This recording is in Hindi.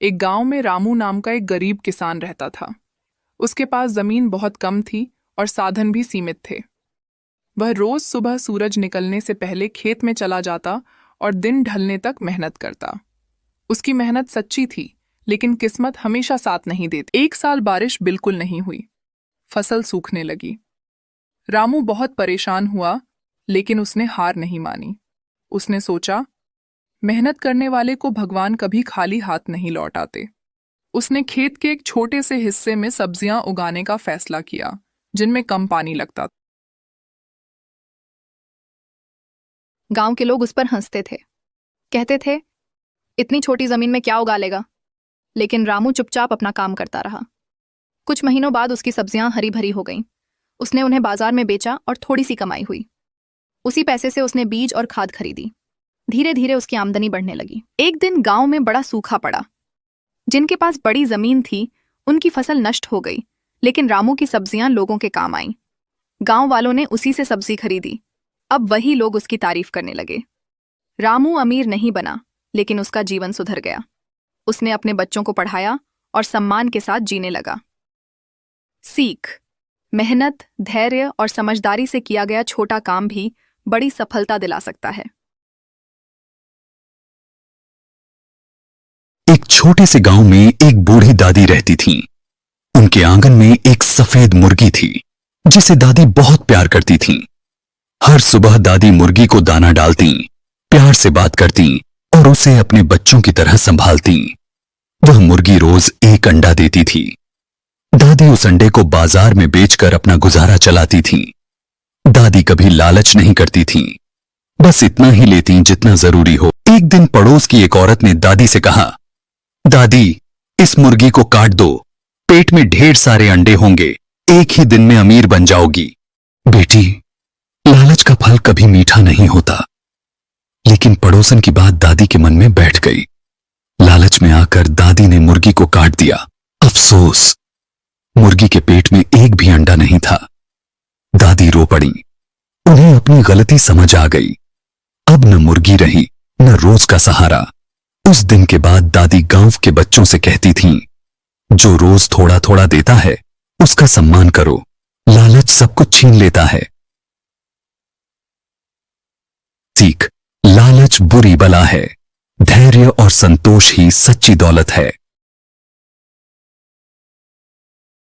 एक गांव में रामू नाम का एक गरीब किसान रहता था। उसके पास जमीन बहुत कम थी और साधन भी सीमित थे। वह रोज सुबह सूरज निकलने से पहले खेत में चला जाता और दिन ढलने तक मेहनत करता। उसकी मेहनत सच्ची थी, लेकिन किस्मत हमेशा साथ नहीं देती। एक साल बारिश बिल्कुल नहीं हुई, फसल सूखने लगी। रामू बहुत परेशान हुआ, लेकिन उसने हार नहीं मानी। उसने सोचा, मेहनत करने वाले को भगवान कभी खाली हाथ नहीं लौटाते। उसने खेत के एक छोटे से हिस्से में सब्जियां उगाने का फैसला किया, जिनमें कम पानी लगता था। गांव के लोग उस पर हंसते थे, कहते थे, इतनी छोटी जमीन में क्या उगा लेगा। लेकिन रामू चुपचाप अपना काम करता रहा। कुछ महीनों बाद उसकी सब्जियां हरी भरी हो गईं। उसने उन्हें बाजार में बेचा और थोड़ी सी कमाई हुई। उसी पैसे से उसने बीज और खाद खरीदी। धीरे धीरे उसकी आमदनी बढ़ने लगी। एक दिन गांव में बड़ा सूखा पड़ा। जिनके पास बड़ी जमीन थी, उनकी फसल नष्ट हो गई, लेकिन रामू की सब्जियां लोगों के काम आईं। गांव वालों ने उसी से सब्जी खरीदी। अब वही लोग उसकी तारीफ करने लगे। रामू अमीर नहीं बना, लेकिन उसका जीवन सुधर गया। उसने अपने बच्चों को पढ़ाया और सम्मान के साथ जीने लगा। सीख: मेहनत, धैर्य और समझदारी से किया गया छोटा काम भी बड़ी सफलता दिला सकता है। एक छोटे से गांव में एक बूढ़ी दादी रहती थीं। उनके आंगन में एक सफेद मुर्गी थी, जिसे दादी बहुत प्यार करती थीं। हर सुबह दादी मुर्गी को दाना डालती, प्यार से बात करती और उसे अपने बच्चों की तरह संभालती। वह मुर्गी रोज एक अंडा देती थी। दादी उस अंडे को बाजार में बेचकर अपना गुजारा चलाती थी। दादी कभी लालच नहीं करती थी, बस इतना ही लेती जितना जरूरी हो। एक दिन पड़ोस की एक औरत ने दादी से कहा, दादी, इस मुर्गी को काट दो, पेट में ढेर सारे अंडे होंगे, एक ही दिन में अमीर बन जाओगी। बेटी, लालच का फल कभी मीठा नहीं होता। लेकिन पड़ोसन की बात दादी के मन में बैठ गई। लालच में आकर दादी ने मुर्गी को काट दिया। अफसोस, मुर्गी के पेट में एक भी अंडा नहीं था। दादी रो पड़ी। उन्हें अपनी गलती समझ आ गई। अब न मुर्गी रही, न रोज का सहारा। उस दिन के बाद दादी गांव के बच्चों से कहती थीं, जो रोज थोड़ा थोड़ा देता है, उसका सम्मान करो। लालच सब कुछ छीन लेता है। सीख: लालच बुरी बला है, धैर्य और संतोष ही सच्ची दौलत है।